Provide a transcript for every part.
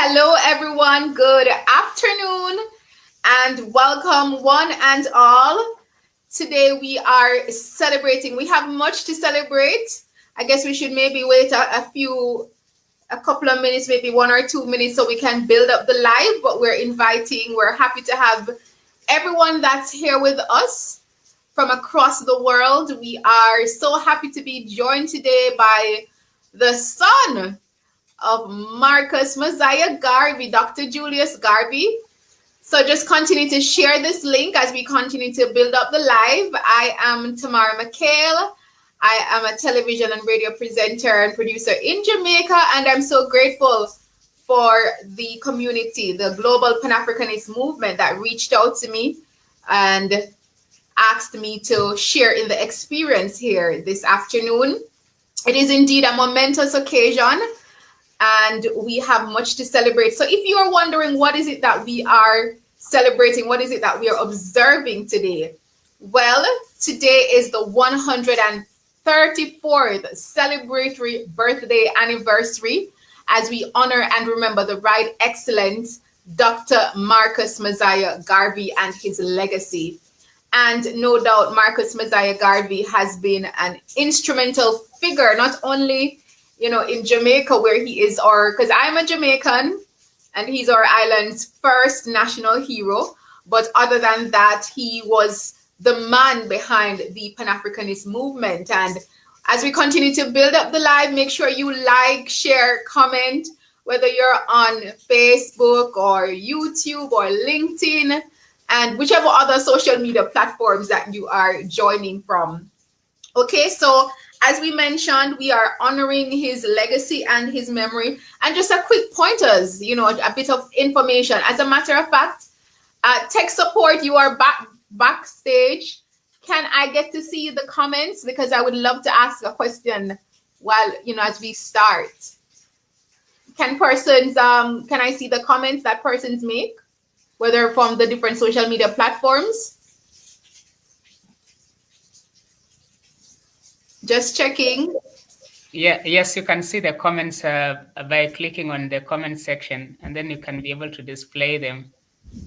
Hello, everyone. Good afternoon and welcome, one and all. Today we are celebrating. We have much to celebrate. I guess we should maybe wait a couple of minutes, maybe 1 or 2 minutes, so we can build up the live. But we're happy to have everyone that's here with us from across the world. We are so happy to be joined today by the son of Marcus Mosiah Garvey, Dr. Julius Garvey. So just continue to share this link as we continue to build up the live. I am Tamara Mckayle. I am a television and radio presenter and producer in Jamaica, and I'm so grateful for the community, the global Pan-Africanist movement that reached out to me and asked me to share in the experience here this afternoon. It is indeed a momentous occasion, and we have much to celebrate. So if you are wondering what is it that we are celebrating, what is it that we are observing today? Well, today is the 134th celebratory birthday anniversary as we honor and remember the Right Excellent Dr. Marcus Mosiah Garvey and his legacy. And no doubt Marcus Mosiah Garvey has been an instrumental figure, not only in Jamaica, where he is because I'm a Jamaican and he's our island's first national hero. But other than that, he was the man behind the Pan-Africanist movement. And as we continue to build up the live, make sure you like, share, comment, whether you're on Facebook or YouTube or LinkedIn and whichever other social media platforms that you are joining from. Okay, so as we mentioned, we are honoring his legacy and his memory. And just a quick pointers, a bit of information. As a matter of fact, tech support, you are backstage. Can I get to see the comments? Because I would love to ask a question while, as we start. Can I see the comments that persons make, whether from the different social media platforms? Just checking. Yes, you can see the comments by clicking on the comment section, and then you can be able to display them.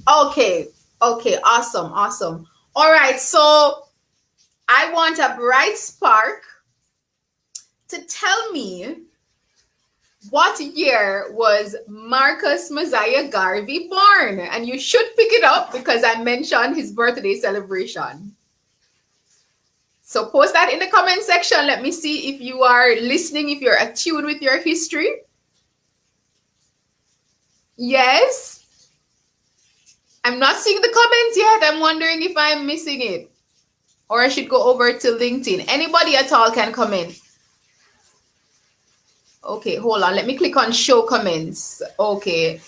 Okay, awesome. All right, so I want a bright spark to tell me what year was Marcus Mosiah Garvey born? And you should pick it up because I mentioned his birthday celebration. So post that in the comment section. Let me see if you are listening, if you're attuned with your history. Yes. I'm not seeing the comments yet. I'm wondering if I'm missing it. Or I should go over to LinkedIn. Anybody at all can comment. Okay, hold on. Let me click on show comments. Okay,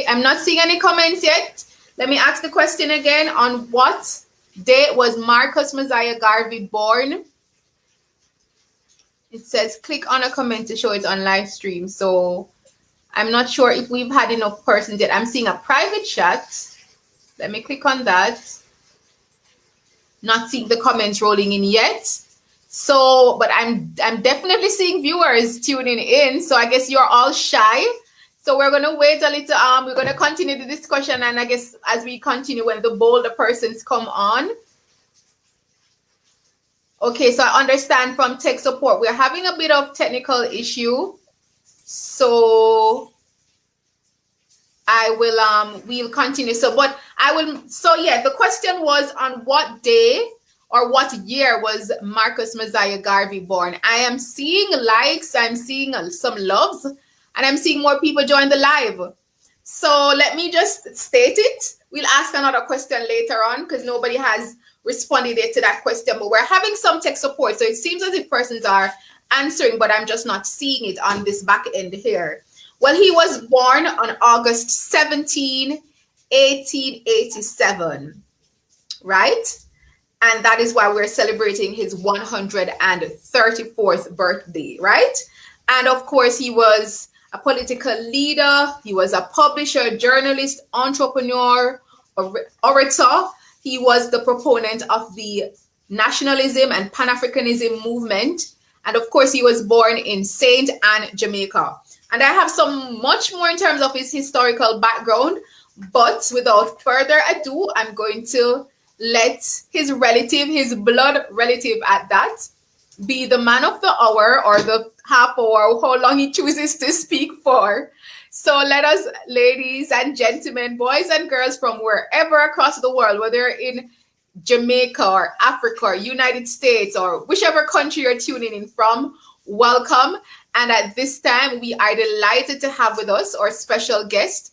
I'm not seeing any comments yet. Let me ask the question again. On what date was Marcus Mosiah Garvey born? It says click on a comment to show it on live stream. So I'm not sure if we've had enough persons yet. I'm seeing a private chat. Let me click on that. Not seeing the comments rolling in yet. So, but I'm definitely seeing viewers tuning in. So I guess you're all shy. So we're going to wait a little. We're going to continue the discussion. And I guess as we continue, when the bolder persons come on. Okay, so I understand from tech support, we're having a bit of technical issue. So we'll continue. The question was on what day or what year was Marcus Mosiah Garvey born? I am seeing likes, I'm seeing some loves, and I'm seeing more people join the live. So let me just state it. We'll ask another question later on because nobody has responded yet to that question, but we're having some tech support. So it seems as if persons are answering, but I'm just not seeing it on this back end here. Well, he was born on August 17, 1887, right? And that is why we're celebrating his 134th birthday, right? And of course, he was a political leader. He was a publisher, journalist, entrepreneur, orator. He was the proponent of the nationalism and Pan-Africanism movement. And of course, he was born in Saint Anne, Jamaica. And I have some much more in terms of his historical background. But without further ado, I'm going to let his relative, his blood relative at that, be the man of the hour or the half hour, how long he chooses to speak for. So let us, ladies and gentlemen, boys and girls from wherever across the world, whether in Jamaica or Africa or United States or whichever country you're tuning in from, welcome. And at this time, we are delighted to have with us our special guest,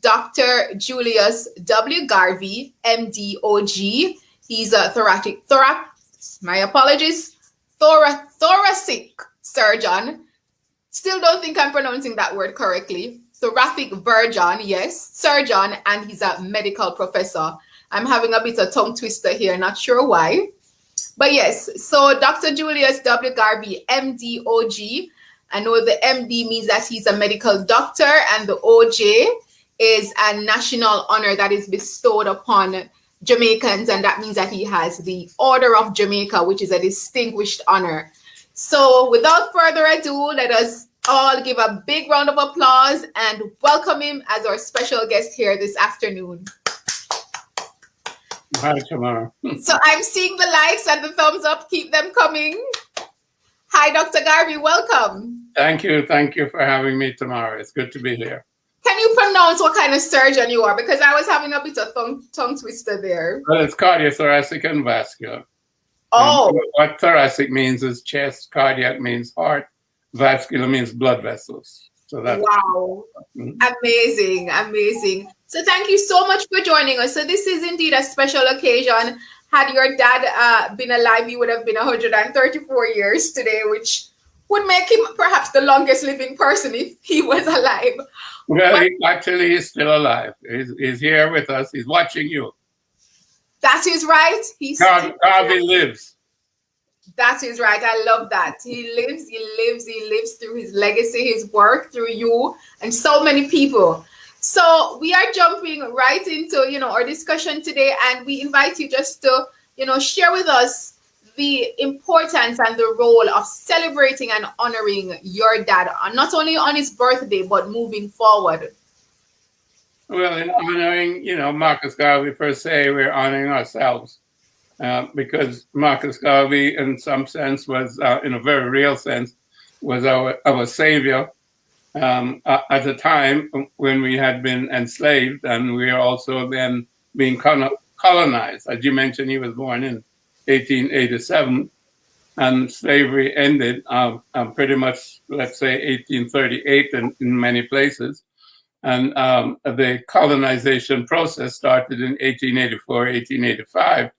Dr. Julius W. Garvey, MD, OG. He's a thoracic surgeon. Still don't think I'm pronouncing that word correctly. Thoracic virgin, yes, surgeon, and he's a medical professor. I'm having a bit of tongue twister here, not sure why. But yes, so Dr. Julius W. Garvey, MD, OG. I know the MD means that he's a medical doctor, and the OJ is a national honor that is bestowed upon Jamaicans, and that means that he has the Order of Jamaica, which is a distinguished honor. So without further ado, let us all give a big round of applause and welcome him as our special guest here this afternoon. Hi, Tamara. So I'm seeing the likes and the thumbs up. Keep them coming. Hi, Dr. Garvey. Welcome. Thank you. Thank you for having me, Tamara. It's good to be here. Can you pronounce what kind of surgeon you are? Because I was having a bit of tongue twister there. Well, it's cardiothoracic and vascular. Oh. And what thoracic means is chest, cardiac means heart, vascular means blood vessels. So that's wow. Amazing, amazing. So thank you so much for joining us. So this is indeed a special occasion. Had your dad been alive, he would have been 134 years today, which would make him perhaps the longest living person if he was alive. Well, actually, he's still alive. He's here with us. He's watching you. That is right. Garvey lives. That is right. I love that. He lives through his legacy, his work, through you and so many people. So we are jumping right into, our discussion today, and we invite you just to, share with us the importance and the role of celebrating and honoring your dad, not only on his birthday, but moving forward. Well, in honoring, Marcus Garvey per se, we're honoring ourselves because Marcus Garvey, in some sense, was, in a very real sense, was our savior at a time when we had been enslaved, and we are also then being colonized. As you mentioned, he was born in 1887, and slavery ended pretty much, let's say, 1838 in many places. And the colonization process started in 1884, 1885,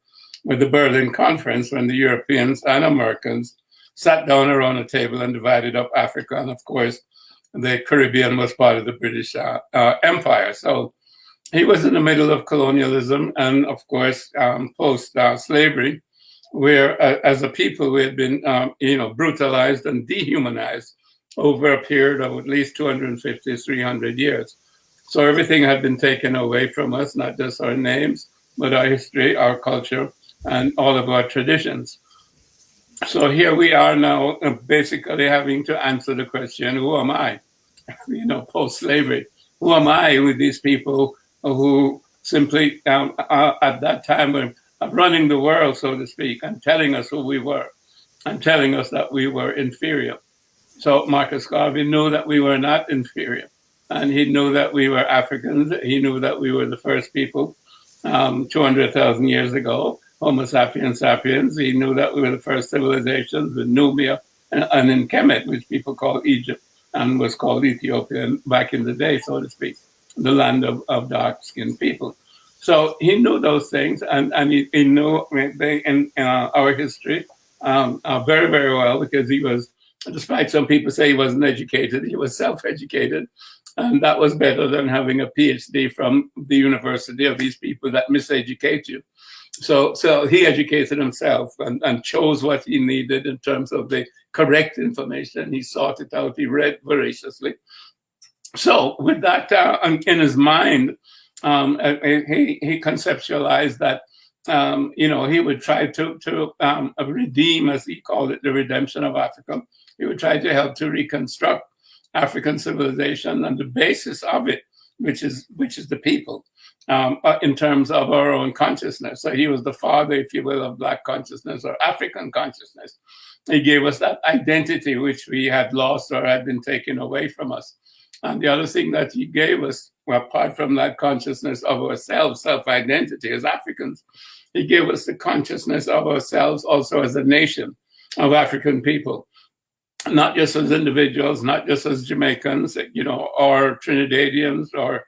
with the Berlin Conference, when the Europeans and Americans sat down around a table and divided up Africa. And of course, the Caribbean was part of the British Empire. So he was in the middle of colonialism and, of course, post-slavery, where as a people we had been, brutalized and dehumanized over a period of at least 250, 300 years. So everything had been taken away from us, not just our names, but our history, our culture, and all of our traditions. So here we are now basically having to answer the question, who am I? Post-slavery. Who am I with these people who simply at that time were running the world, so to speak, and telling us who we were and telling us that we were inferior. So Marcus Garvey knew that we were not inferior, and he knew that we were Africans. He knew that we were the first people 200,000 years ago, Homo sapiens sapiens. He knew that we were the first civilizations in Nubia and in Kemet, which people call Egypt and was called Ethiopia back in the day, so to speak, the land of dark-skinned people. So he knew those things, and he knew in our history very, very well, because he was, despite some people say he wasn't educated, he was self-educated. And that was better than having a PhD from the university of these people that miseducate you. So he educated himself and chose what he needed in terms of the correct information. He sought it out. He read voraciously. So with that in his mind, he conceptualized that he would try to redeem, as he called it, the redemption of Africa. He would try to help to reconstruct African civilization and the basis of it, which is the people, in terms of our own consciousness. So he was the father, if you will, of Black consciousness or African consciousness. He gave us that identity which we had lost or had been taken away from us. And the other thing that he gave us, apart from that consciousness of ourselves, self-identity as Africans, he gave us the consciousness of ourselves also as a nation of African people, not just as individuals, not just as Jamaicans, or Trinidadians or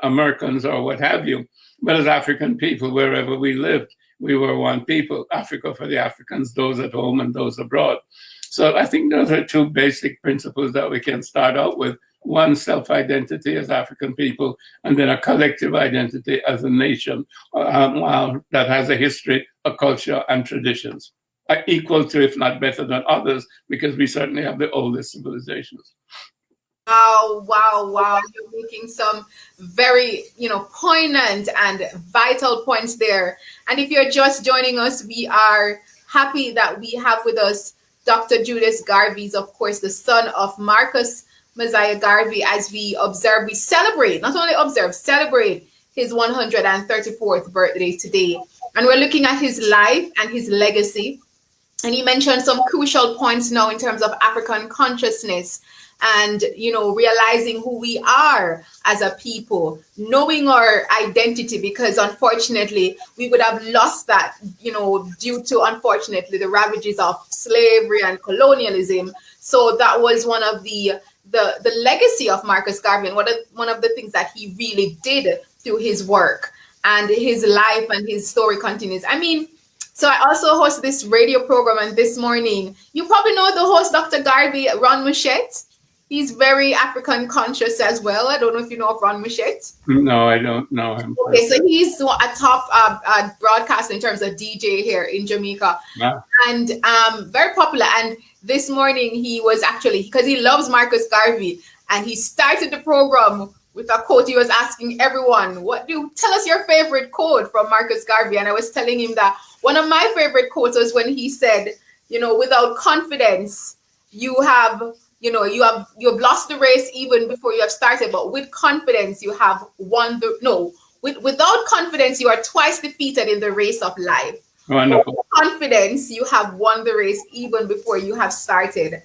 Americans or what have you, but as African people wherever we lived. We were one people, Africa for the Africans, those at home and those abroad. So I think those are two basic principles that we can start out with. One, self-identity as African people, and then a collective identity as a nation that has a history, a culture, and traditions equal to, if not better than others, because we certainly have the oldest civilizations. Wow. You're making some very, poignant and vital points there. And if you're just joining us, we are happy that we have with us Dr. Julius Garvey, of course, the son of Marcus Mosiah Garvey, as we celebrate his 134th birthday today. And we're looking at his life and his legacy. And he mentioned some crucial points now in terms of African consciousness and, realizing who we are as a people, knowing our identity, because unfortunately we would have lost that, due to, unfortunately, the ravages of slavery and colonialism. So that was one of the legacy of Marcus Garvey, and one of the things that he really did through his work, and his life and his story continues. So I also host this radio program, and this morning, you probably know the host, Dr. Garvey, Ron Mouchette. He's very African conscious as well. I don't know if you know of Ron Mouchette. No, I don't know him. Okay, so he's a top broadcaster in terms of DJ here in Jamaica. Yeah. And very popular. And this morning he was actually, because he loves Marcus Garvey, and he started the program with a quote. He was asking everyone, tell us your favorite quote from Marcus Garvey. And I was telling him that one of my favorite quotes was when he said, without confidence, you've lost the race even before you have started, but with confidence, you have won without confidence, you are twice defeated in the race of life. Wonderful. With confidence, you have won the race even before you have started.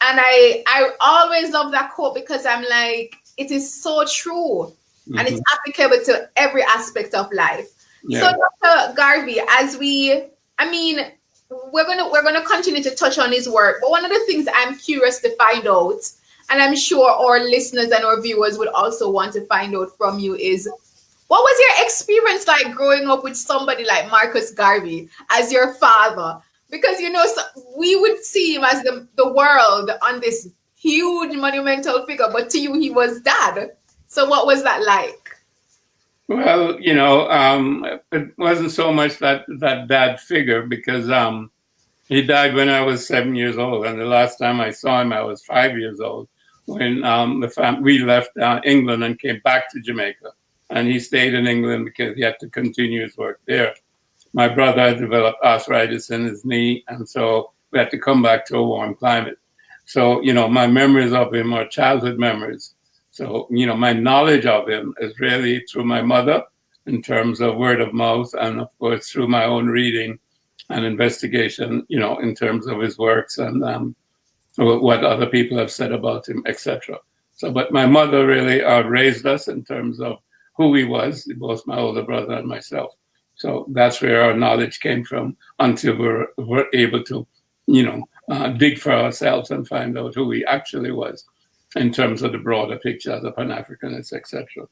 And I always love that quote, because I'm like, it is so true. Mm-hmm. And it's applicable to every aspect of life. Yeah. So Dr. Garvey, we're gonna continue to touch on his work, but one of the things I'm curious to find out, and I'm sure our listeners and our viewers would also want to find out from you, is what was your experience like growing up with somebody like Marcus Garvey as your father? Because we would see him as the world on this huge monumental figure, but to you he was dad. So what was that like? Well, it wasn't so much that dad figure, because he died when I was 7 years old, and the last time I saw him, I was 5 years old, when we left England and came back to Jamaica, and he stayed in England because he had to continue his work there. My brother had developed arthritis in his knee, and so we had to come back to a warm climate. So, my memories of him are childhood memories. So, my knowledge of him is really through my mother, in terms of word of mouth, and of course through my own reading and investigation, in terms of his works and what other people have said about him, etc. So, but my mother really raised us in terms of who he was, both my older brother and myself. So that's where our knowledge came from, until we're able to, dig for ourselves and find out who he actually was, in terms of the broader picture as a Pan-Africanist, etc.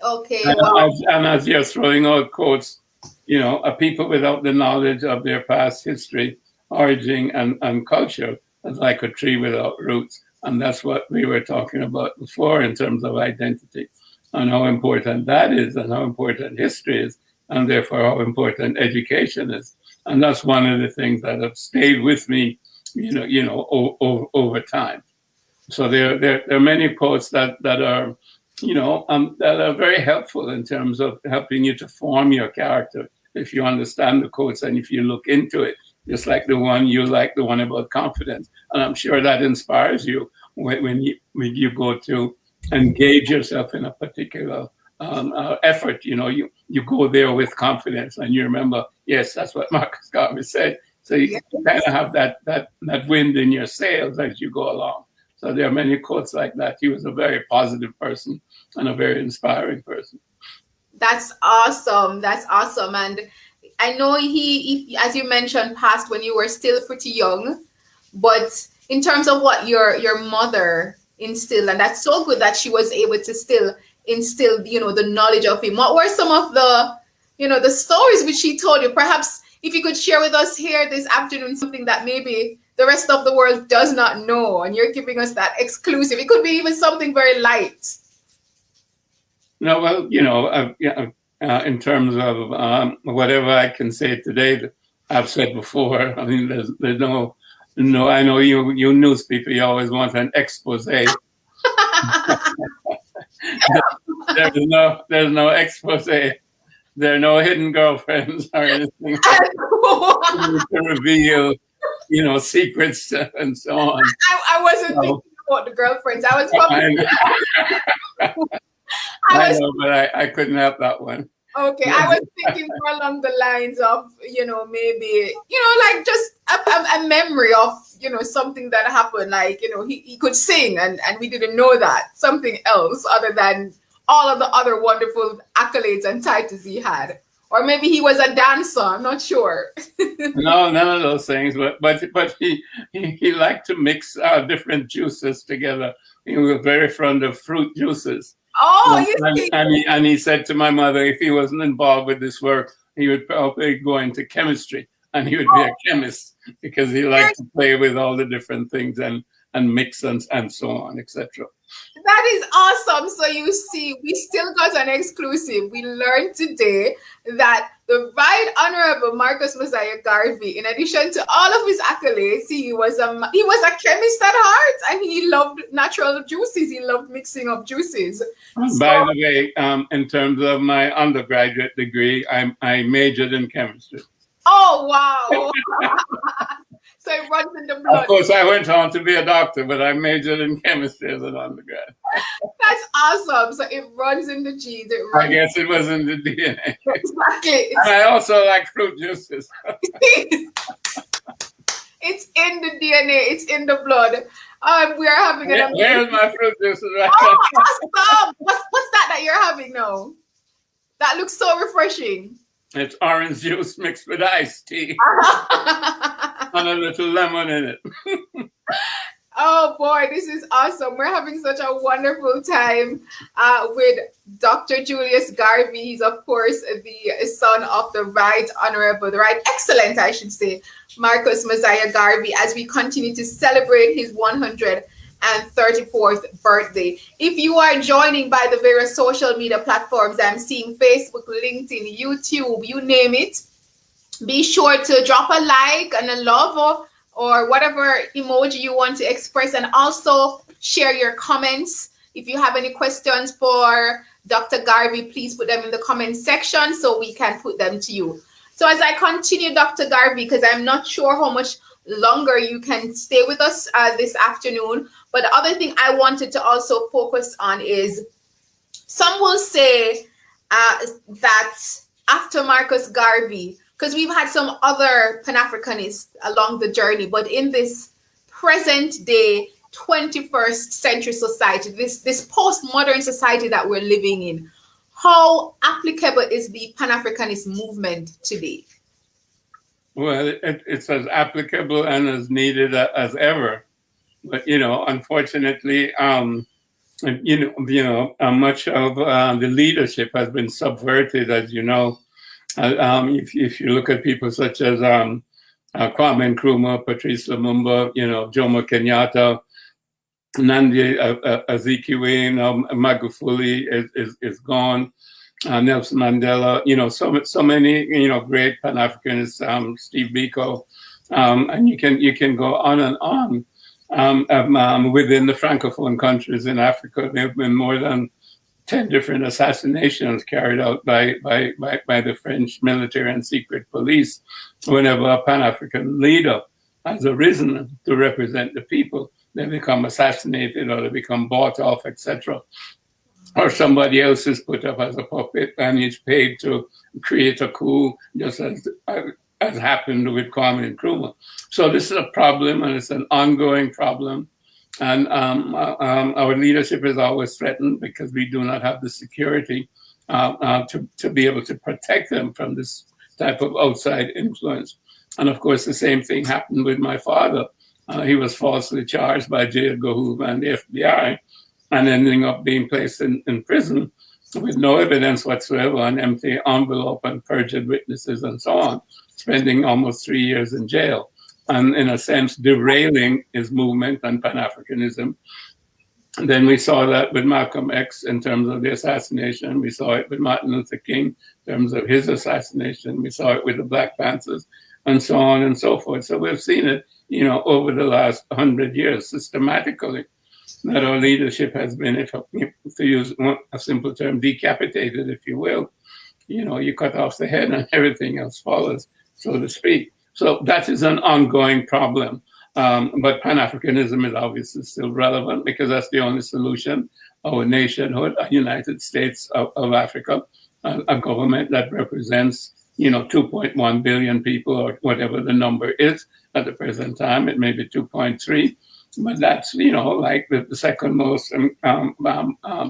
Okay. And as you're throwing out quotes, a people without the knowledge of their past history, origin, and culture is like a tree without roots. And that's what we were talking about before in terms of identity, and how important that is, and how important history is, and therefore how important education is. And that's one of the things that have stayed with me, over time. So there are many quotes that are, that are very helpful in terms of helping you to form your character if you understand the quotes and if you look into it, just like the one about confidence. And I'm sure that inspires you when you go to engage yourself in a particular effort. You go there with confidence, and you remember, yes, that's what Marcus Garvey said. So you kind of have that wind in your sails as you go along. So there are many quotes like that. He was a very positive person and a very inspiring person. That's awesome. That's awesome. And I know he, as you mentioned, passed when you were still pretty young. But in terms of what your mother instilled, and that's so good that she was able to still instill, the knowledge of him. What were some of the, the stories which she told you? Perhaps if you could share with us here this afternoon something that maybe the rest of the world does not know, and you're giving us that exclusive. It could be even something very light. No, well, in terms of whatever I can say today that I've said before, I mean, there's no, I know you news people, you always want an expose. There's no expose. There are no hidden girlfriends or anything to reveal, secrets and so on. I wasn't thinking about the girlfriends. I was probably. I know, but I couldn't help that one. Okay, I was thinking more along the lines of, maybe, like just a memory of, something that happened. Like, he could sing and we didn't know that. Something else other than all of the other wonderful accolades and titles he had. Or maybe he was a dancer. I'm not sure. No, none of those things. But he liked to mix different juices together. He was very fond of fruit juices. Oh, and he said to my mother, if he wasn't involved with this work, he would probably go into chemistry, and he would be a chemist because he liked to play with all the different things and mix and so on, etc. That is awesome. So you see, we still got an exclusive. We learned today that the Right Honorable Marcus Mosiah Garvey, in addition to all of his accolades, he was a chemist at heart, and he loved natural juices. He loved mixing up juices. By the way, in terms of my undergraduate degree, I majored in chemistry. Oh, wow. So it runs in the blood. Of course, I went on to be a doctor, but I majored in chemistry as an undergrad. That's awesome. So it runs in the genes. I guess it was in the DNA. Exactly. And I also like fruit juices. It's in the DNA. It's in the blood. We are having an amazing... Where's my fruit juices right now? Awesome. What's that you're having now? That looks so refreshing. It's orange juice mixed with iced tea. And a little lemon in it. Oh boy, this is awesome. We're having such a wonderful time with Dr. Julius Garvey. He's, of course, the son of the Right Excellent, I should say, Marcus Mosiah Garvey, as we continue to celebrate his 134th birthday. If you are joining by the various social media platforms, I'm seeing Facebook, LinkedIn, YouTube, you name it, be sure to drop a like and a love or whatever emoji you want to express, and also share your comments. If you have any questions for Dr. Garvey, please put them in the comment section so we can put them to you. So as I continue, Dr. Garvey, because I'm not sure how much longer you can stay with us this afternoon, but the other thing I wanted to also focus on is, some will say that after Marcus Garvey, because we've had some other Pan-Africanists along the journey, but in this present day 21st century society, this postmodern society that we're living in, how applicable is the Pan-Africanist movement today? Well, it's as applicable and as needed as ever. But, unfortunately, much of the leadership has been subverted, as you know. If you look at people such as Kwame Nkrumah, Patrice Lumumba, Jomo Kenyatta, Nnamdi Azikiwe, Magufuli is gone, Nelson Mandela, so many great Pan-Africanists, Steve Biko, and you can go on and on. Within the Francophone countries in Africa, there have been more than 10 different assassinations carried out by the French military and secret police whenever a Pan-African leader has arisen to represent the people. They become assassinated or they become bought off, etc. Or somebody else is put up as a puppet and is paid to create a coup, just as happened with Kwame Nkrumah. So this is a problem, and it's an ongoing problem. And our leadership is always threatened because we do not have the security to be able to protect them from this type of outside influence. And of course, the same thing happened with my father. He was falsely charged by J. Edgar Hoover and the FBI, and ending up being placed in prison with no evidence whatsoever, an empty envelope and perjured witnesses and so on, spending almost 3 years in jail. And in a sense, derailing his movement and Pan-Africanism. And then we saw that with Malcolm X in terms of the assassination. We saw it with Martin Luther King in terms of his assassination. We saw it with the Black Panthers and so on and so forth. So we've seen it, over the last 100 years systematically, that our leadership has been, if to use a simple term, decapitated, if you will. You cut off the head and everything else follows, so to speak. So that is an ongoing problem. But Pan-Africanism is obviously still relevant because that's the only solution. Our nationhood, a United States of Africa, a government that represents, 2.1 billion people or whatever the number is at the present time. It may be 2.3, but that's, like the second most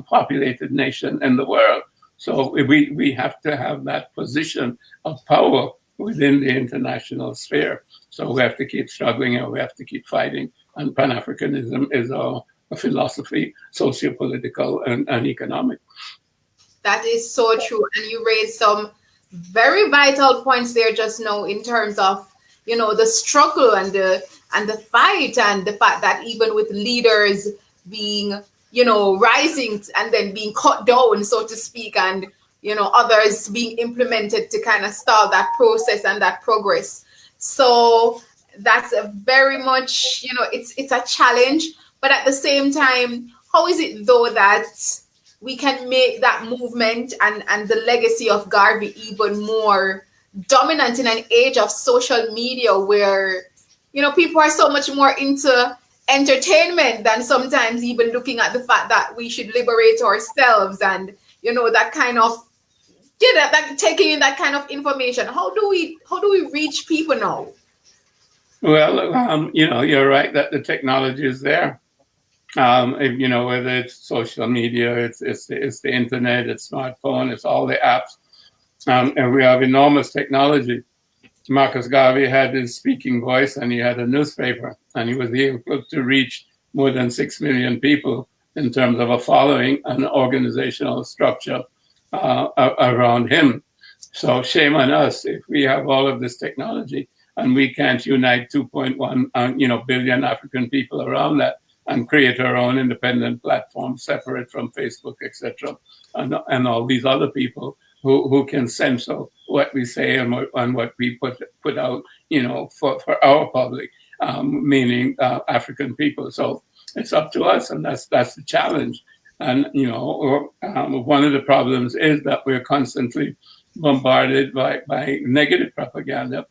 populated nation in the world. So we have to have that position of power within the international sphere. So we have to keep struggling and we have to keep fighting. And Pan-Africanism is a philosophy, socio-political and economic. That is so true. And you raised some very vital points there just now in terms of, the struggle and the fight, and the fact that even with leaders being, rising and then being cut down, so to speak, and others being implemented to kind of stall that process and that progress. So that's a very much, it's a challenge. But at the same time, how is it though that we can make that movement and the legacy of Garvey even more dominant in an age of social media where, people are so much more into entertainment than sometimes even looking at the fact that we should liberate ourselves and, that kind of taking in that kind of information. How do we reach people now? Well, you're right that the technology is there. Whether it's social media, it's the internet, it's smartphone, it's all the apps, and we have enormous technology. Marcus Garvey had his speaking voice, and he had a newspaper, and he was able to reach more than 6 million people in terms of a following and organizational structure around him. So shame on us if we have all of this technology and we can't unite 2.1 billion African people around that and create our own independent platform separate from Facebook, etc., and all these other people who can censor what we say and what we put out, for our public, meaning African people. So it's up to us, and that's the challenge. And, one of the problems is that we're constantly bombarded by negative propaganda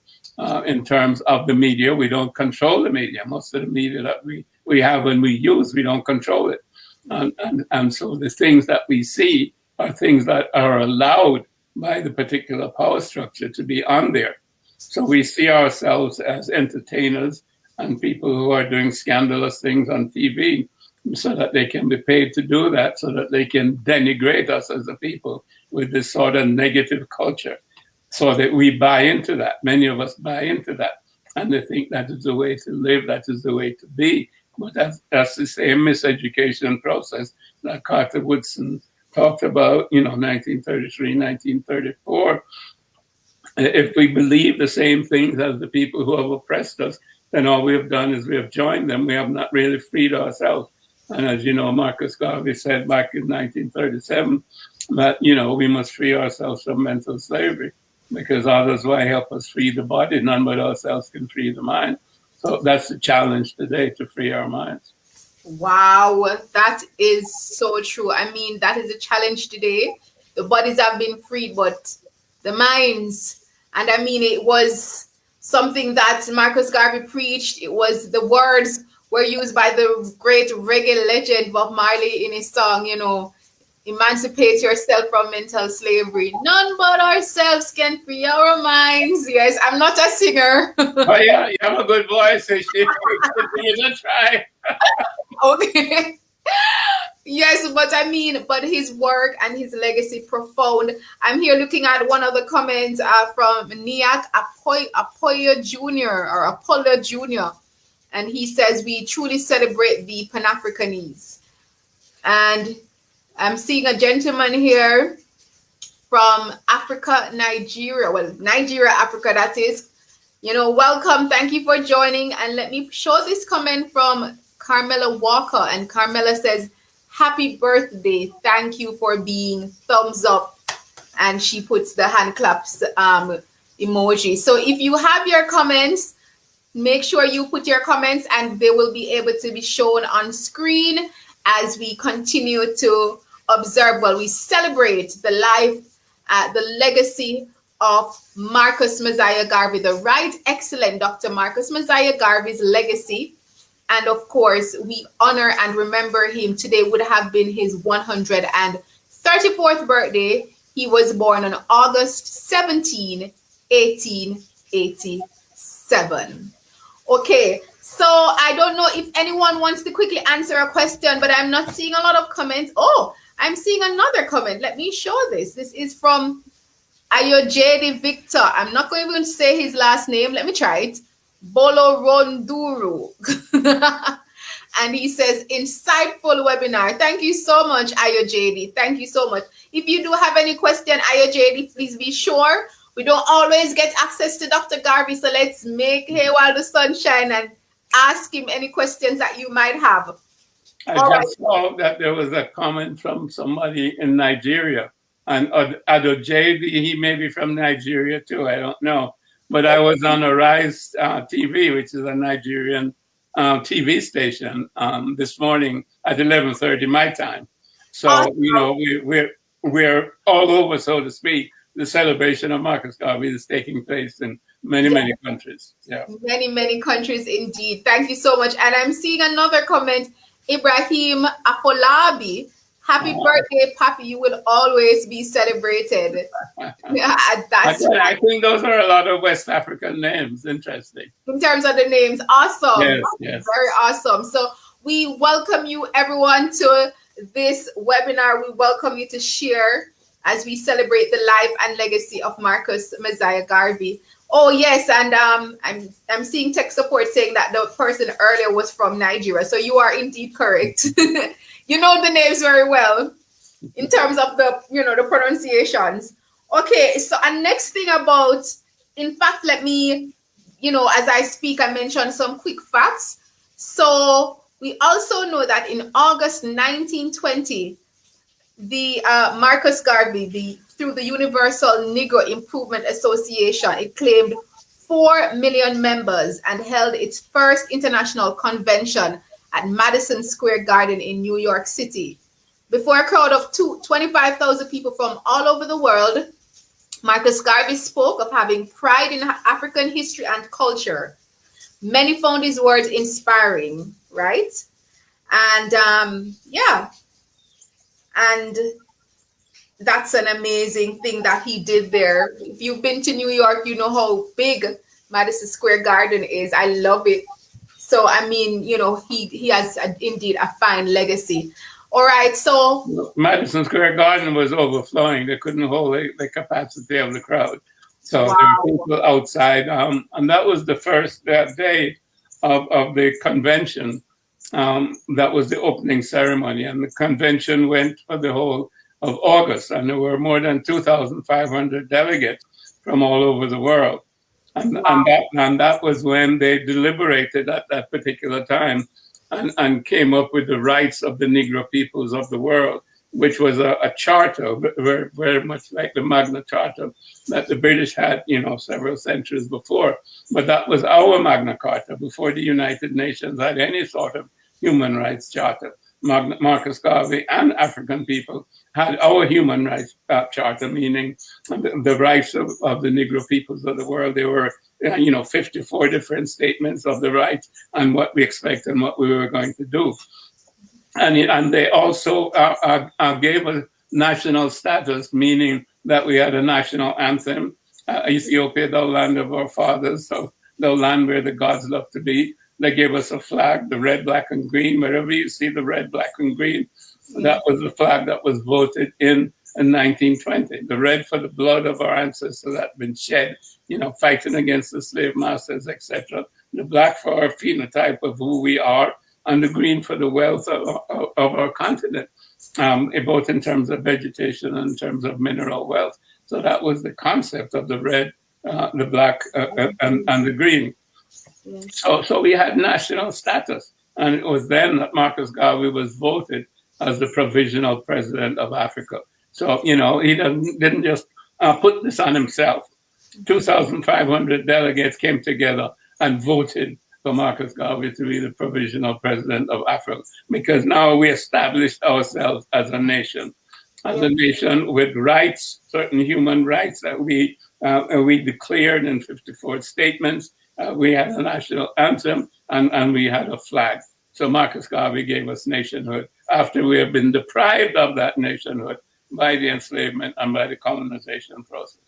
in terms of the media. We don't control the media. Most of the media that we have and we use, we don't control it. And so the things that we see are things that are allowed by the particular power structure to be on there. So we see ourselves as entertainers and people who are doing scandalous things on TV, so that they can be paid to do that, so that they can denigrate us as a people with this sort of negative culture, so that we buy into that. Many of us buy into that, and they think that is the way to live, that is the way to be. But that's the same miseducation process that Carter Woodson talked about, 1933, 1934. If we believe the same things as the people who have oppressed us, then all we have done is we have joined them. We have not really freed ourselves. And as you know, Marcus Garvey said back in 1937 that, we must free ourselves from mental slavery, because others will help us free the body. None but ourselves can free the mind. So that's the challenge today, to free our minds. Wow, that is so true. I mean, that is a challenge today. The bodies have been freed, but the minds, and I mean, it was something that Marcus Garvey preached. It was the words were used by the great reggae legend Bob Marley in his song, emancipate yourself from mental slavery. None but ourselves can free our minds. Yes, I'm not a singer. Oh yeah, you have a good voice. You should try. Okay. Yes, but his work and his legacy profound. I'm here looking at one of the comments from Niak Apoyo Jr. or Apollo Jr. And he says, we truly celebrate the Pan-Africanist. And I'm seeing a gentleman here from Africa, Nigeria. Well, Nigeria, Africa, that is. Welcome. Thank you for joining. And let me show this comment from Carmela Walker. And Carmela says, happy birthday. Thank you for being thumbs up. And she puts the hand claps emoji. So if you have your comments, make sure you put your comments and they will be able to be shown on screen as we continue to observe while we celebrate the life, the legacy of Marcus Mosiah Garvey, the Right Excellent Dr. Marcus Mosiah Garvey's legacy. And of course, we honor and remember him. Today would have been his 134th birthday. He was born on August 17, 1887. Okay, so I don't know if anyone wants to quickly answer a question, but I'm not seeing a lot of comments. Oh, I'm seeing another comment. Let me show this. This is from Ayojedi Victor. I'm not going to even say his last name. Let me try it. Boloronduru. And he says, insightful webinar. Thank you so much, Ayojedi. Thank you so much. If you do have any question, Ayojedi, please be sure. We don't always get access to Dr. Garvey, so let's make hay while the sun shines and ask him any questions that you might have. I just saw that there was a comment from somebody in Nigeria. And Adojedi, he may be from Nigeria too, I don't know. But I was on Arise TV, which is a Nigerian TV station, this morning at 11:30 my time. So, we're all over, so to speak. The celebration of Marcus Garvey is taking place in many countries. Yeah. Many countries indeed. Thank you so much. And I'm seeing another comment, Ibrahim Afolabi. Happy birthday, Papi. You will always be celebrated. That's right. I think those are a lot of West African names. Interesting. In terms of the names, awesome. Yes. Very awesome. So we welcome you, everyone, to this webinar. We welcome you to share as we celebrate the life and legacy of Marcus Mosiah Garvey. Oh, yes, and I'm seeing tech support saying that the person earlier was from Nigeria. So you are indeed correct. You know the names very well in terms of the pronunciations. Okay, so and next thing about, in fact, let me, as I speak, I mention some quick facts. So we also know that in August 1920, the Marcus Garvey, through the Universal Negro Improvement Association, it claimed 4 million members and held its first international convention at Madison Square Garden in New York City. Before a crowd of 25,000 people from all over the world, Marcus Garvey spoke of having pride in African history and culture. Many found his words inspiring, right? And and that's an amazing thing that he did there. If you've been to New York, you know how big Madison Square Garden is. I love it. So, I mean, he has indeed a fine legacy. All right, so Madison Square Garden was overflowing. They couldn't hold the capacity of the crowd. So there were people outside. And that was the first day of the convention. That was the opening ceremony. And the convention went for the whole of August. And there were more than 2,500 delegates from all over the world. And that was when they deliberated at that particular time and came up with the rights of the Negro peoples of the world, which was a charter, very, very much like the Magna Charta that the British had, several centuries before. But that was our Magna Carta before the United Nations had any sort of Human Rights Charter. Marcus Garvey and African people had our Human Rights Charter, meaning the rights of the Negro peoples of the world. There were, 54 different statements of the rights and what we expect and what we were going to do. And they also gave us national status, meaning that we had a national anthem, Ethiopia, thou land of our fathers, so thou land where the gods love to be. They gave us a flag, the red, black, and green. Wherever you see the red, black, and green, that was the flag that was voted in 1920. The red for the blood of our ancestors that had been shed, fighting against the slave masters, etc. The black for our phenotype of who we are, and the green for the wealth of our continent, both in terms of vegetation and in terms of mineral wealth. So that was the concept of the red, the black, and the green. So we had national status, and it was then that Marcus Garvey was voted as the provisional president of Africa. So, he didn't just put this on himself. 2,500 delegates came together and voted for Marcus Garvey to be the provisional president of Africa, because now we established ourselves as a nation with rights, certain human rights that we declared in 54 statements. We had a national anthem and we had a flag. So Marcus Garvey gave us nationhood after we have been deprived of that nationhood by the enslavement and by the colonization process.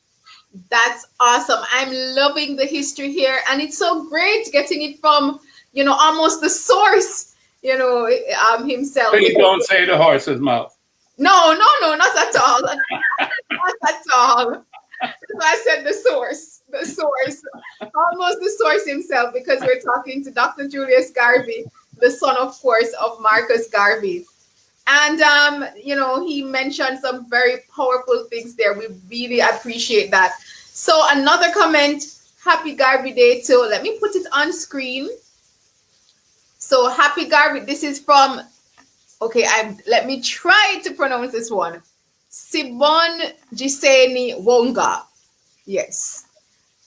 That's awesome. I'm loving the history here. And it's so great getting it from, almost the source, himself. Please don't say the horse's mouth. No, not at all. Not at all. I said the source, almost the source himself, because we're talking to Dr. Julius Garvey, the son, of course, of Marcus Garvey. And, he mentioned some very powerful things there. We really appreciate that. So another comment, happy Garvey Day too. Let me put it on screen. So happy Garvey, this is from, let me try to pronounce this one. Sibon Giseni Wonga. Yes.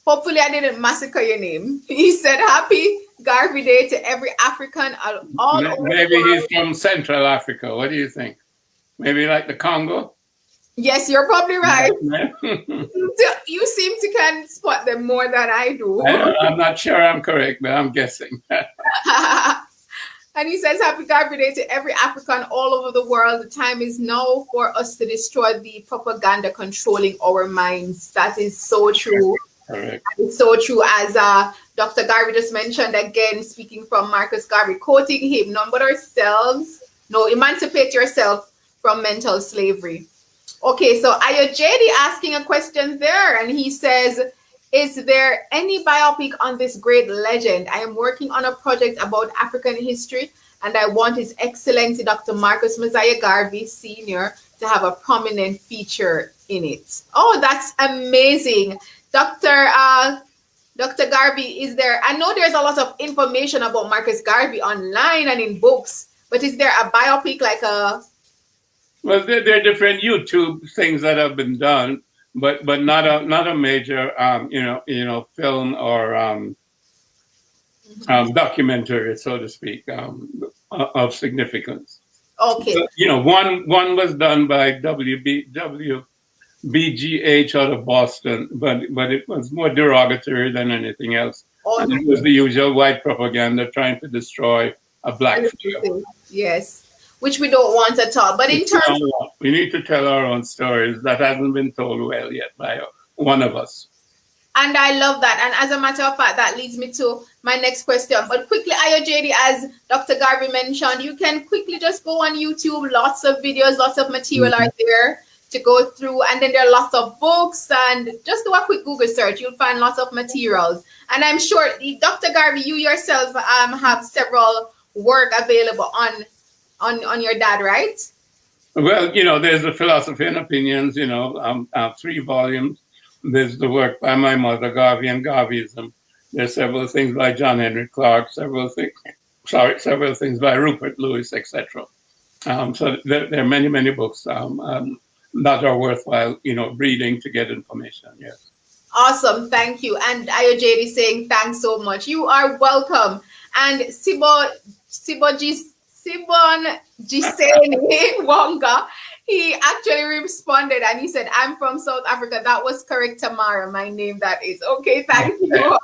Hopefully I didn't massacre your name. He said, happy Garvey Day to every African all over Maybe the world. He's from Central Africa. What do you think? Maybe like the Congo? Yes, you're probably right. You seem to can spot them more than I do. I'm not sure I'm correct, but I'm guessing. And he says, happy Garvey Day to every African all over the world. The time is now for us to destroy the propaganda controlling our minds. That is so true. Correct. It's so true, as Dr. Garvey just mentioned, again, speaking from Marcus Garvey, quoting him, none but ourselves. No, emancipate yourself from mental slavery. Okay, so Ayojedi asking a question there, and he says, is there any biopic on this great legend? I am working on a project about African history, and I want His Excellency Dr. Marcus Mosiah Garvey Sr. to have a prominent feature in it. Oh, that's amazing. Dr. Garvey, is there, I know there's a lot of information about Marcus Garvey online and in books, but is there a biopic like a... Well, there are different YouTube things that have been done, but not a major film or documentary, so to speak, of significance. Okay. So, one was done by BGH out of Boston, but it was more derogatory than anything else. Oh, and it was the usual white propaganda trying to destroy a black field. Yes. Which we don't want at all. But in terms of... We need to tell our own stories that hasn't been told well yet by one of us. And I love that. And as a matter of fact, that leads me to my next question. But quickly, Ayojedi, as Dr. Garvey mentioned, you can quickly just go on YouTube. Lots of videos, lots of material are there to go through. And then there are lots of books. And just do a quick Google search. You'll find lots of materials. And I'm sure, Dr. Garvey, you yourself have several work available on your dad, right? Well, there's the Philosophy and Opinions, 3 volumes. There's the work by my mother, Garvey and Garveyism. There's several things by John Henry Clark, several things by Rupert Lewis, etc. So there are many, many books that are worthwhile, reading to get information. Yes. Awesome. Thank you. And Ayojedi saying thanks so much. You are welcome. And Sibojis Sibon Giseni Wonga, he actually responded and he said, I'm from South Africa. That was correct, Tamara. My name that is. Okay, thank you.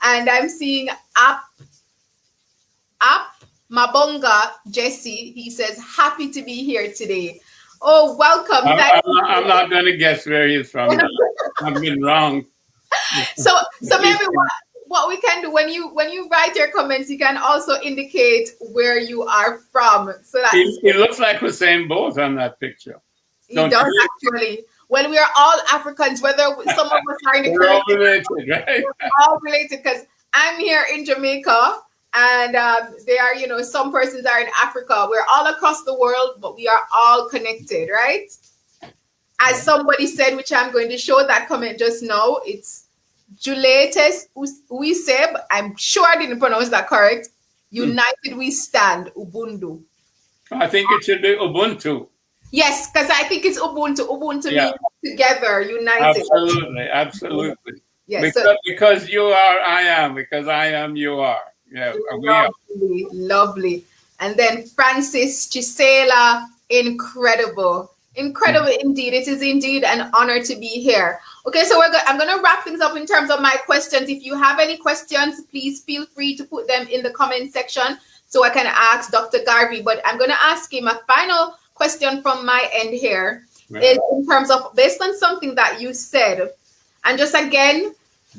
And I'm seeing Up Mabonga Jesse. He says, happy to be here today. Oh, welcome. I'm not going to guess where he's from. I've been wrong. So maybe what we can do when you write your comments, you can also indicate where you are from. So that he looks like Hussein Bolt on that picture. He does actually. Well, we are all Africans, whether some of us are in the We're all related, right? We're all related because I'm here in Jamaica, and there are, some persons are in Africa. We're all across the world, but we are all connected, right? As somebody said, which I'm going to show that comment just now, it's Julius Uiseb. I'm sure I didn't pronounce that correct. United we stand, Ubuntu. I think it should be Ubuntu. Yes, because I think it's Ubuntu. Ubuntu means together, united. Absolutely. Yes, because you are, I am. Because I am, you are. Yeah, we are. Lovely. And then Francis Chisela, incredible indeed. It is indeed an honor to be here. Okay, so I'm going to wrap things up in terms of my questions. If you have any questions, please feel free to put them in the comment section so I can ask Dr. Garvey. But I'm going to ask him a final question from my end here, is in terms of, based on something that you said, and just again,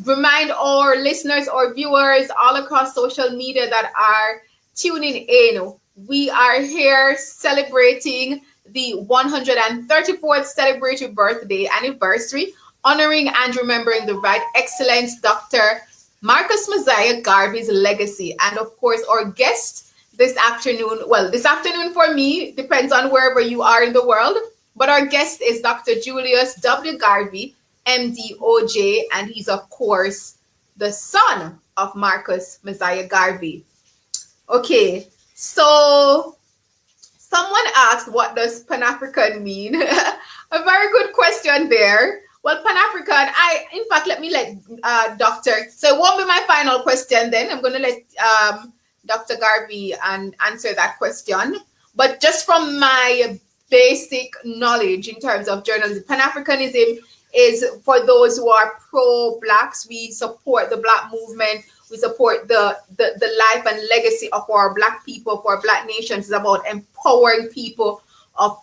remind our listeners or viewers all across social media that are tuning in, we are here celebrating the 134th celebratory birthday anniversary, honoring and remembering the Right Excellent Dr. Marcus Mosiah Garvey's legacy. And of course, our guest this afternoon for me, depends on wherever you are in the world, but our guest is Dr. Julius W. Garvey, MD, OJ, and he's, of course, the son of Marcus Mosiah Garvey. Okay, so someone asked, what does Pan-African mean? A very good question there. Well, Pan-African, let me let Doctor, so it won't be my final question then. I'm going to let Dr. Garvey answer that question. But just from my basic knowledge in terms of journalism, Pan-Africanism is for those who are pro-Blacks. We support the Black movement. We support the life and legacy of our Black people, for our Black nations. It's about empowering people of,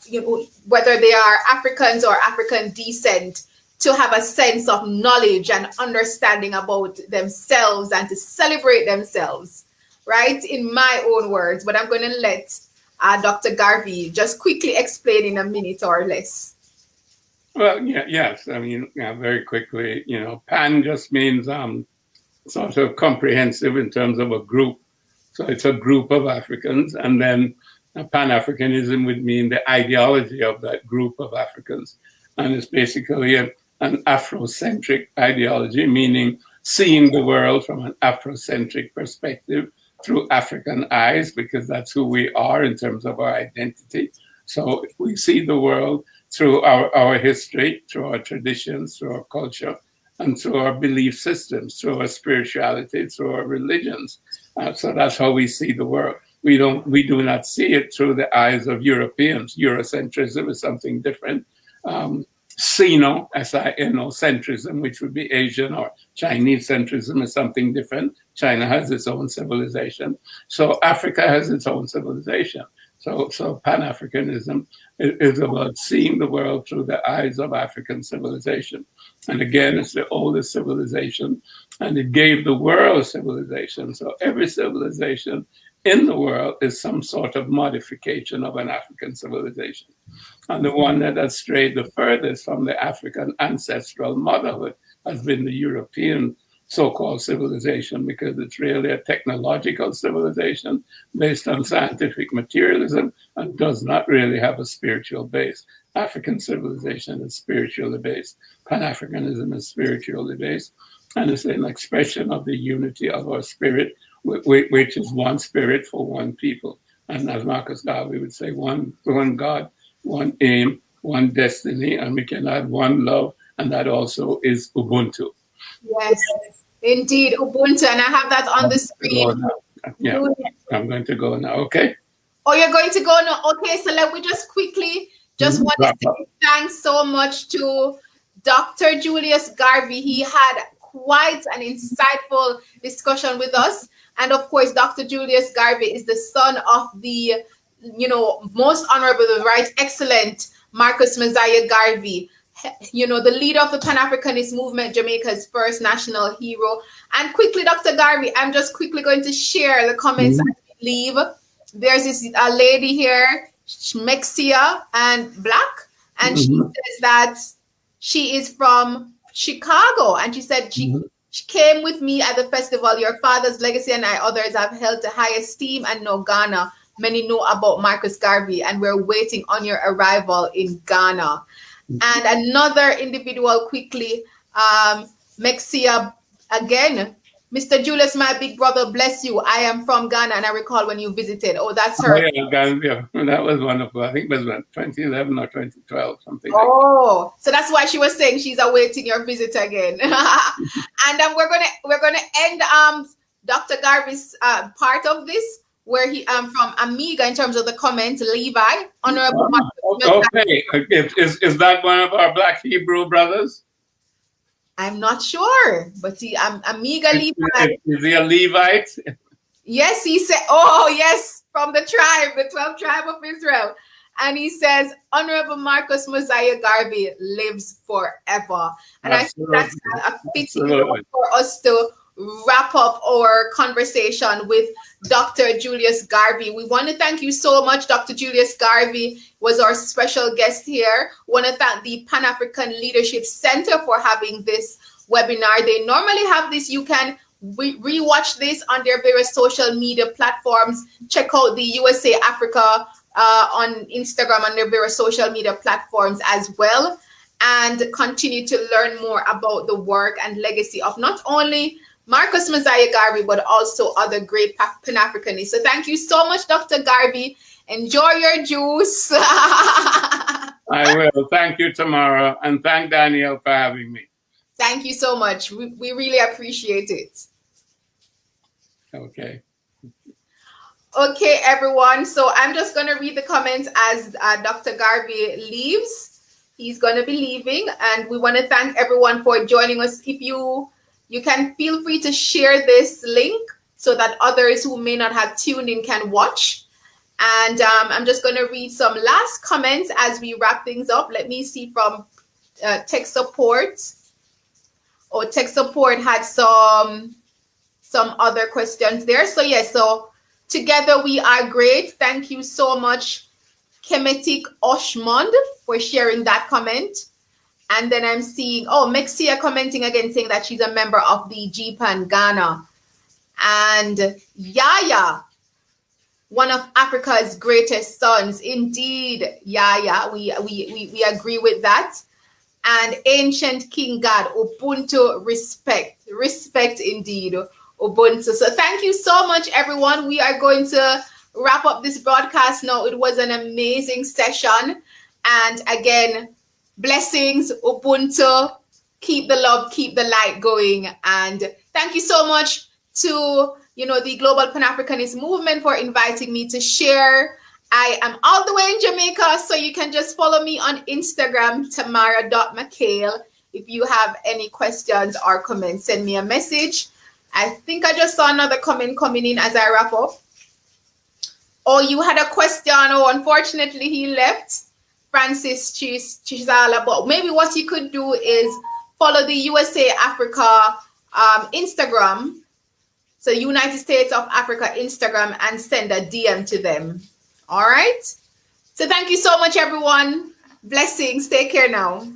whether they are Africans or African descent, to have a sense of knowledge and understanding about themselves and to celebrate themselves, right? In my own words, but I'm going to let Dr. Garvey just quickly explain in a minute or less. Well, yes. I mean, very quickly, Pan just means sort of comprehensive in terms of a group. So it's a group of Africans, and then Pan-Africanism would mean the ideology of that group of Africans. And it's basically an Afrocentric ideology, meaning seeing the world from an Afrocentric perspective through African eyes, because that's who we are in terms of our identity. So if we see the world through our history, through our traditions, through our culture, and through our belief systems, through our spirituality, through our religions. So that's how we see the world. We do not see it through the eyes of Europeans. Eurocentrism is something different. Sino, centrism, which would be Asian or Chinese centrism, is something different. China has its own civilization. So Africa has its own civilization. So Pan-Africanism is about seeing the world through the eyes of African civilization. And again, it's the oldest civilization, and it gave the world civilization. So every civilization in the world is some sort of modification of an African civilization. And the one that has strayed the furthest from the African ancestral motherhood has been the European so-called civilization, because it's really a technological civilization based on scientific materialism and does not really have a spiritual base. African civilization is spiritually based. Pan-Africanism is spiritually based, and it's an expression of the unity of our spirit, which is one spirit for one people. And as Marcus Garvey would say, one God, one aim, one destiny, and we can add one love, and that also is Ubuntu. Yes, indeed, Ubuntu, and I have that on the screen. Yeah. I'm going to go now, okay? Oh, you're going to go now? Okay, so let me just quickly, wanted to give thanks so much to Dr. Julius Garvey. He had quite an insightful discussion with us. And of course, Dr. Julius Garvey is the son of the, most honorable, the right excellent Marcus Mosiah Garvey, the leader of the Pan-Africanist movement, Jamaica's first national hero. And quickly, Dr. Garvey, I'm just quickly going to share the comments as we leave. There's this lady here, Mexia and Black, and she says that she is from Chicago, and she said she came with me at the festival. Your father's legacy and others have held to high esteem and know Ghana. Many know about Marcus Garvey, and we're waiting on your arrival in Ghana. And another individual quickly, Mexia again. Mr. Julius, my big brother, bless you. I am from Ghana, and I recall when you visited. Oh, that's her. Oh, yeah, Ghana, yeah. That was wonderful. I think it was 2011 or 2012, something like that. So that's why she was saying she's awaiting your visit again. And we're gonna end Dr. Garvey's part of this, where he from Amiga in terms of the comments. Levi, Honorable. Okay, is that one of our Black Hebrew brothers? I'm not sure, but Amiga Levi. Is he a Levite? Yes, he said, oh, yes, from the 12th tribe of Israel. And he says, Honorable Marcus Mosiah Garvey lives forever. And Absolutely. I think that's a fitting note for us to wrap up our conversation with Dr. Julius Garvey. We want to thank you so much. Dr. Julius Garvey was our special guest here. We want to thank the Pan-African Leadership Center for having this webinar. They normally have this. You can re-watch this on their various social media platforms. Check out the USA Africa on Instagram on their various social media platforms as well, and continue to learn more about the work and legacy of not only Marcus Mosiah Garvey, but also other great Pan-Africanists. So thank you so much, Dr. Garvey. Enjoy your juice. I will. Thank you, Tamara, and thank Daniel for having me. Thank you so much. We really appreciate it. Okay. Okay, everyone. So I'm just going to read the comments as Dr. Garvey leaves. He's going to be leaving, and we want to thank everyone for joining us. If you can feel free to share this link so that others who may not have tuned in can watch. And I'm just going to read some last comments as we wrap things up. Let me see from tech support. Oh, tech support had some other questions there. So yes, so together we are great. Thank you so much, Kemetic Oshmond, for sharing that comment. And then I'm seeing, Mexia commenting again, saying that she's a member of the GPAN Ghana. And Yaya, one of Africa's greatest sons. Indeed, Yaya, we agree with that. And Ancient King God, Ubuntu, respect indeed, Ubuntu. So thank you so much, everyone. We are going to wrap up this broadcast now. It was an amazing session. And again, blessings, Ubuntu, keep the love, keep the light going. And thank you so much to, the Global Pan-Africanist Movement for inviting me to share. I am all the way in Jamaica, so you can just follow me on Instagram, Tamara.Mckayle. If you have any questions or comments, send me a message. I think I just saw another comment coming in as I wrap up. Oh, you had a question. Oh, unfortunately, he left. Francis Chisala, but maybe what you could do is follow the USA Africa Instagram, so United States of Africa Instagram, and send a DM to them. All right. So thank you so much, everyone. Blessings. Take care now.